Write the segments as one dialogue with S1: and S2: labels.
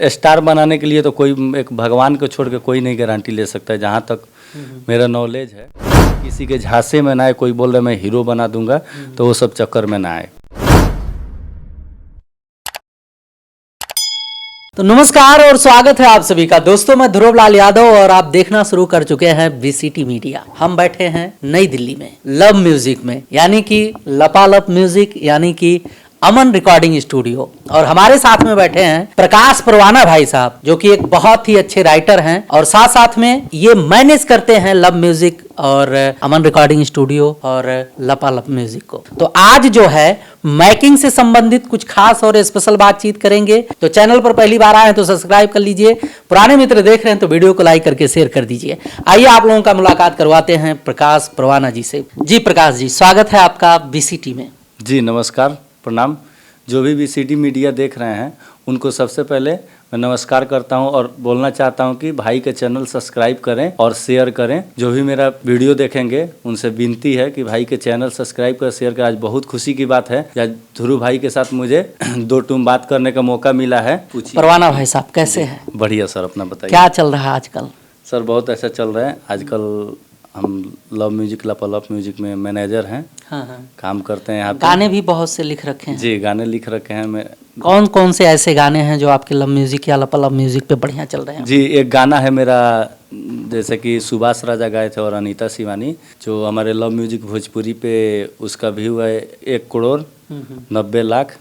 S1: Star बनाने के लिए तो कोई एक भगवान को छोड़ के कोई नहीं गारंटी ले सकता है। जहाँ तक मेरा नॉलेज है, किसी के झांसे में ना आए। कोई बोल रहा है मैं हीरो बना दूंगा, तो वो सब चक्कर में ना आए।
S2: तो नमस्कार और स्वागत है आप सभी का। दोस्तों, मैं ध्रुव लाल यादव और आप देखना शुरू कर चुके हैं वीसीटी मीडिया। हम बैठे हैं नई दिल्ली में लव म्यूजिक में, यानी कि लपालप म्यूजिक, यानी कि अमन रिकॉर्डिंग स्टूडियो। और हमारे साथ में बैठे हैं प्रकाश परवाना भाई साहब, जो कि एक बहुत ही अच्छे राइटर हैं और साथ साथ में ये मैनेज करते हैं लव म्यूजिक और अमन रिकॉर्डिंग स्टूडियो और लपालप म्यूजिक को। तो आज जो है मैकिंग से संबंधित कुछ खास और स्पेशल बातचीत करेंगे। तो चैनल पर पहली बार आए हैं तो सब्सक्राइब कर लीजिए, पुराने मित्र देख रहे हैं तो वीडियो को लाइक करके शेयर कर दीजिए। आइए आप लोगों का मुलाकात करवाते हैं प्रकाश परवाना जी से। जी प्रकाश जी, स्वागत है आपका वीसीटी में।
S1: जी नमस्कार, प्रणाम। जो भी वीसीटी मीडिया देख रहे हैं उनको सबसे पहले मैं नमस्कार करता हूं और बोलना चाहता हूं कि भाई के चैनल सब्सक्राइब करें और शेयर करें। जो भी मेरा वीडियो देखेंगे उनसे विनती है कि भाई के चैनल सब्सक्राइब कर, शेयर कर। आज बहुत खुशी की बात है, आज ध्रुव भाई के साथ मुझे दो टूम बात करने का मौका मिला है।
S2: परवाना भाई साहब कैसे हैं?
S1: बढ़िया सर, अपना बताइए।
S2: क्या चल रहा है आजकल?
S1: सर बहुत ऐसा चल रहा है आजकल। हम लव म्यूजिक लपालप म्यूजिक में मैनेजर हैं।
S2: हाँ।
S1: काम करते हैं यहाँ पे।
S2: गाने भी बहुत से लिख रखे हैं।
S1: जी, गाने लिख रखे हैं। मैं
S2: कौन कौन से ऐसे गाने हैं जो आपके लव म्यूजिक या लपालप म्यूजिक पे बढ़िया चल रहे हैं?
S1: जी, एक गाना है मेरा, जैसे कि सुभाष राजा गाए थे और अनीता शिवानी, जो हमारे लव म्यूजिक भोजपुरी पे उसका व्यू है 1,90,00,000।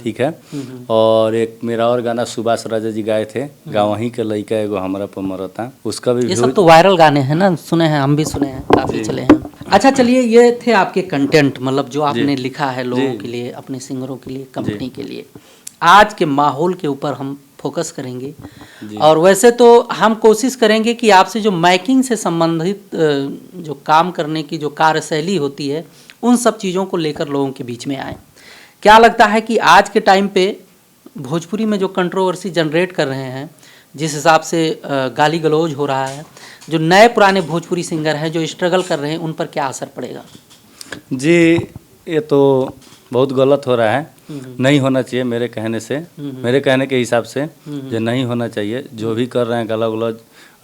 S1: ठीक है। और एक मेरा और गाना सुभाष राजा जी गाए थे, गाँव वहीं के लइका एगो हमरा पर मरता, उसका भी
S2: ये सब तो वायरल गाने हैं ना, सुने हैं, हम भी सुने हैं, काफी चले हैं। अच्छा चलिए, ये थे आपके कंटेंट, मतलब जो आपने लिखा है लोगों के लिए, अपने सिंगरों के लिए, कंपनी के लिए। आज के माहौल के ऊपर हम फोकस करेंगे और वैसे तो हम कोशिश करेंगे कि आपसे जो मैकिंग से संबंधित जो काम करने की जो कार्यशैली होती है, उन सब चीज़ों को लेकर लोगों के बीच में आए। क्या लगता है कि आज के टाइम पे भोजपुरी में जो कंट्रोवर्सी जनरेट कर रहे हैं, जिस हिसाब से गाली गलौज हो रहा है, जो नए पुराने भोजपुरी सिंगर हैं जो स्ट्रगल कर रहे हैं, उन पर क्या असर पड़ेगा? जी,
S1: ये तो बहुत गलत हो रहा है, नहीं होना चाहिए मेरे कहने से, मेरे कहने के हिसाब से ये नहीं होना चाहिए। जो भी कर रहे हैं गाला गलौज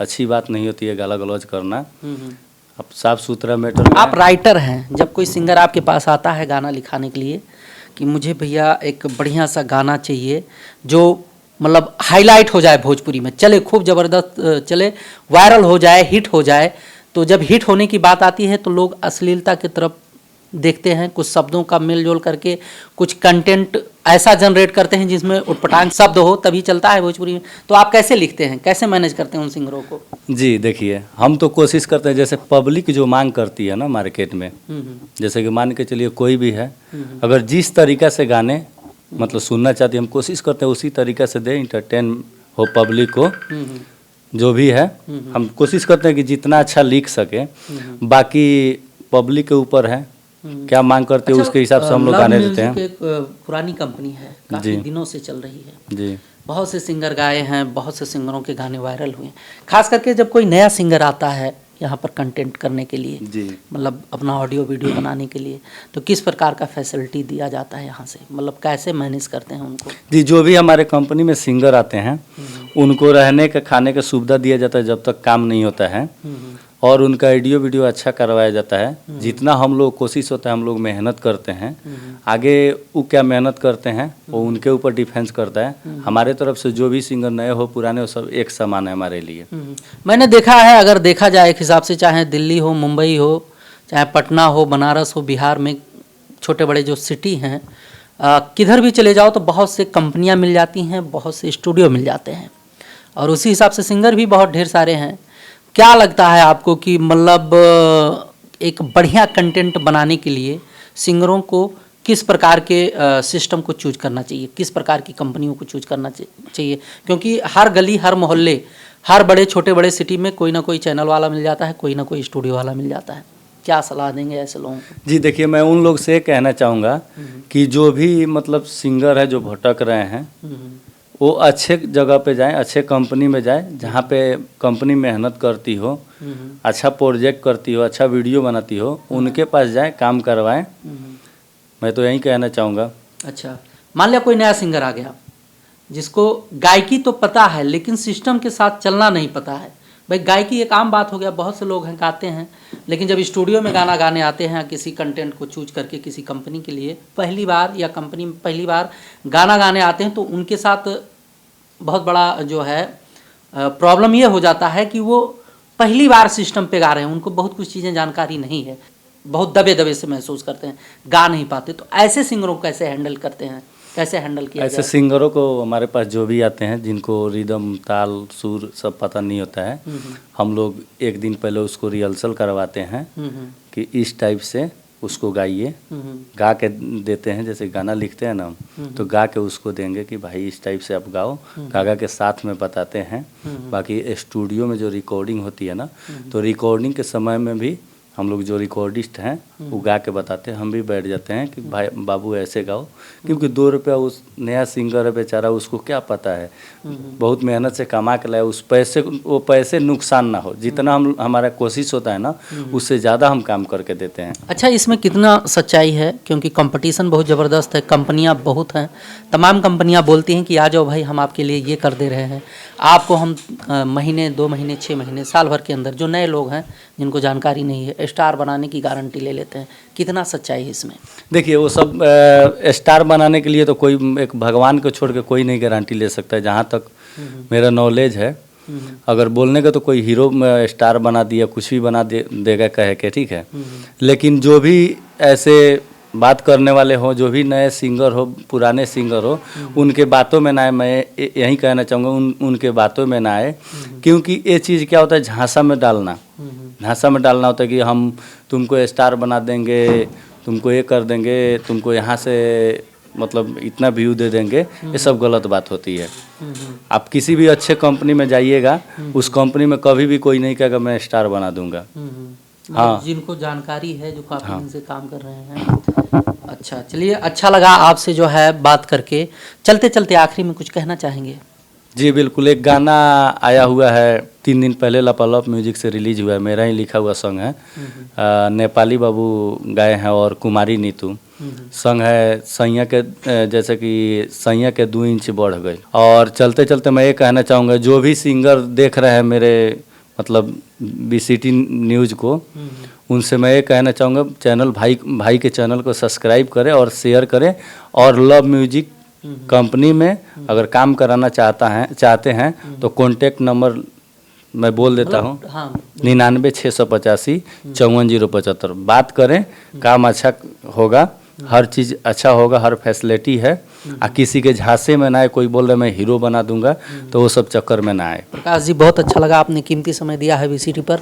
S1: अच्छी बात नहीं होती है, गाला गलौज करना। अब साफ सुथरा मैटर।
S2: आप राइटर हैं, जब कोई सिंगर आपके पास आता है गाना लिखाने के लिए कि मुझे भैया एक बढ़िया सा गाना चाहिए जो मतलब हाईलाइट हो जाए, भोजपुरी में चले, खूब ज़बरदस्त चले, वायरल हो जाए, हिट हो जाए, तो जब हिट होने की बात आती है तो लोग अश्लीलता की तरफ देखते हैं, कुछ शब्दों का मेल जोल करके कुछ कंटेंट ऐसा जनरेट करते हैं जिसमें उटपटांग शब्द हो, तभी चलता है भोजपुरी में। तो आप कैसे लिखते हैं, कैसे मैनेज करते हैं उन सिंगरों को?
S1: जी देखिए, हम तो कोशिश करते हैं, जैसे पब्लिक जो मांग करती है ना मार्केट में, जैसे कि मान के चलिए कोई भी है, अगर जिस तरीका से गाने मतलब सुनना चाहती है, हम कोशिश करते हैं उसी तरीका से दे, इंटरटेन हो पब्लिक को। जो भी है हम कोशिश करते हैं कि जितना अच्छा लिख सके, बाकी पब्लिक के ऊपर है क्या मांग करते हैं। अच्छा, उसके हिसाब से हम लोग गाने देते हैं।
S2: एक पुरानी कंपनी है, काफी दिनों से चल रही है
S1: जी।
S2: बहुत से सिंगर गाए हैं, बहुत से सिंगरों के गाने वायरल हुए हैं। खास करके जब कोई नया सिंगर आता है यहाँ पर कंटेंट करने के लिए, मतलब अपना ऑडियो वीडियो बनाने के लिए, तो किस प्रकार का फैसिलिटी दिया जाता है यहाँ से, मतलब कैसे मैनेज करते हैं उनको? जी,
S1: जो भी हमारे कंपनी में सिंगर आते हैं उनको रहने का, खाने का सुविधा दिया जाता है जब तक काम नहीं होता है, और उनका ऑडियो वीडियो अच्छा करवाया जाता है। जितना हम लोग कोशिश होता है, हम लोग मेहनत करते हैं, आगे वो क्या मेहनत करते हैं वो उनके ऊपर डिफेंस करता है। हमारे तरफ से जो भी सिंगर नए हो पुराने हो, सब एक समान है हमारे लिए।
S2: मैंने देखा है, अगर देखा जाए एक हिसाब से, चाहे दिल्ली हो, मुंबई हो, चाहे पटना हो, बनारस हो, बिहार में छोटे बड़े जो सिटी हैं, किधर भी चले जाओ तो बहुत से कंपनियाँ मिल जाती हैं, बहुत से स्टूडियो मिल जाते हैं, और उसी हिसाब से सिंगर भी बहुत ढेर सारे हैं। क्या लगता है आपको कि मतलब एक बढ़िया कंटेंट बनाने के लिए सिंगरों को किस प्रकार के सिस्टम को चूज करना चाहिए, किस प्रकार की कंपनियों को चूज करना चाहिए? क्योंकि हर गली, हर मोहल्ले, हर बड़े छोटे बड़े सिटी में कोई ना कोई चैनल वाला मिल जाता है, कोई ना कोई स्टूडियो वाला मिल जाता है। क्या सलाह देंगे ऐसे लोगों को?
S1: जी देखिए, मैं उन लोग से कहना चाहूँगा कि जो भी मतलब सिंगर है जो भटक रहे हैं, वो अच्छे जगह पे जाएं, अच्छे कंपनी में जाएं, जहाँ पे कंपनी मेहनत करती हो, अच्छा प्रोजेक्ट करती हो, अच्छा वीडियो बनाती हो, उनके पास जाएं, काम करवाएं। मैं तो यही कहना चाहूँगा।
S2: अच्छा, मान लिया कोई नया सिंगर आ गया, जिसको गायकी तो पता है लेकिन सिस्टम के साथ चलना नहीं पता है। भाई गायकी एक आम बात हो गया, बहुत से लोग हैं गाते हैं, लेकिन जब स्टूडियो में गाना गाने आते हैं किसी कंटेंट को चूज करके किसी कंपनी के लिए पहली बार या कंपनी में पहली बार गाना गाने आते हैं, तो उनके साथ बहुत बड़ा जो है प्रॉब्लम ये हो जाता है कि वो पहली बार सिस्टम पे गा रहे हैं, उनको बहुत कुछ चीज़ें जानकारी नहीं है, बहुत दबे दबे से महसूस करते हैं, गा नहीं पाते। तो ऐसे सिंगरों को कैसे हैंडल करते हैं, कैसे हैंडल किया
S1: ऐसे
S2: जाए?
S1: सिंगरों को हमारे पास जो भी आते हैं जिनको रिदम ताल सुर सब पता नहीं होता है, हम लोग एक दिन पहले उसको रिहर्सल करवाते हैं कि इस टाइप से उसको गाइए, गा के देते हैं। जैसे गाना लिखते हैं ना तो गा के उसको देंगे कि भाई इस टाइप से आप गाओ, गा के साथ में बताते हैं। बाकी स्टूडियो में जो रिकॉर्डिंग होती है ना, तो रिकॉर्डिंग के समय में भी हम लोग जो रिकॉर्डिस्ट हैं वो गा के बताते हैं, हम भी बैठ जाते हैं कि भाई बाबू ऐसे गाओ, क्योंकि 2 रुपया उस नया सिंगर है बेचारा, उसको क्या पता है, बहुत मेहनत से कमा के लाया, उस पैसे वो पैसे नुकसान ना हो, जितना हम हमारा कोशिश होता है ना उससे ज़्यादा हम काम करके देते हैं।
S2: अच्छा, इसमें कितना सच्चाई है, क्योंकि कंपटीशन बहुत ज़बरदस्त है, कंपनियां बहुत हैं, तमाम कंपनियां बोलती हैं कि आ जाओ भाई हम आपके लिए ये कर दे रहे हैं, आपको हम महीने 2 महीने 6 महीने साल भर के अंदर, जो नए लोग हैं जिनको जानकारी नहीं है, स्टार बनाने की गारंटी ले लेते हैं। कितना सच्चाई है इसमें?
S1: देखिए वो सब स्टार बनाने के लिए तो कोई एक भगवान को छोड़ के कोई नहीं गारंटी ले सकता है, जहाँ तक मेरा नॉलेज है। अगर बोलने का तो कोई हीरो स्टार बना दिया, कुछ भी बना देगा कह के, ठीक है, लेकिन जो भी ऐसे बात करने वाले हो, जो भी नए सिंगर हो, पुराने सिंगर हो, उनके बातों में ना आए। मैं यही कहना चाहूँगा उनके बातों में ना आए, क्योंकि ये चीज़ क्या होता है, झांसा में डालना, झांसा में डालना होता है कि हम तुमको स्टार बना देंगे, तुमको ये कर देंगे, तुमको यहाँ से मतलब इतना व्यू दे देंगे, ये सब गलत बात होती है। आप किसी भी अच्छे कंपनी में जाइएगा, उस कंपनी में कभी भी कोई नहीं कहेगा मैं स्टार बना दूंगा।
S2: हाँ, जिनको जानकारी है, जो काफ़ी दिन से काम कर रहे हैं। अच्छा, चलिए, अच्छा लगा आपसे जो है बात करके। चलते चलते आखिरी में कुछ कहना चाहेंगे?
S1: जी बिल्कुल, एक गाना आया हुआ है 3 दिन पहले, लापालप म्यूजिक से रिलीज हुआ है, मेरा ही लिखा हुआ सॉन्ग है, नेपाली बाबू गाए हैं और कुमारी नीतू। सॉन्ग है सैया के, जैसे कि सैया के 2 इंच बढ़ गए। और चलते चलते मैं ये कहना चाहूँगा, जो भी सिंगर देख रहे हैं मेरे मतलब बीसीटी न्यूज़ को, उनसे मैं ये कहना चाहूँगा, चैनल भाई के चैनल को सब्सक्राइब करें और शेयर करें, और लव म्यूजिक कंपनी में अगर काम कराना चाहते हैं तो कॉन्टेक्ट नंबर मैं बोल देता हूँ, 99 685 54 075। बात करें, काम अच्छा होगा, हर चीज़ अच्छा होगा, हर फैसिलिटी है। किसी के झांसे में ना आए, कोई बोल रहा है मैं हीरो बना दूंगा, तो वो सब चक्कर में ना आए।
S2: प्रकाश जी, बहुत अच्छा लगा, आपने कीमती समय दिया है बीसीटी पर।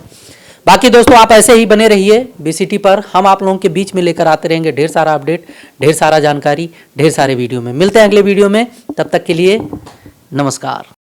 S2: बाकी दोस्तों आप ऐसे ही बने रहिए बीसीटी पर, हम आप लोगों के बीच में लेकर आते रहेंगे ढेर सारा अपडेट, ढेर सारा जानकारी, ढेर सारे वीडियो में। मिलते हैं अगले वीडियो में, तब तक के लिए नमस्कार।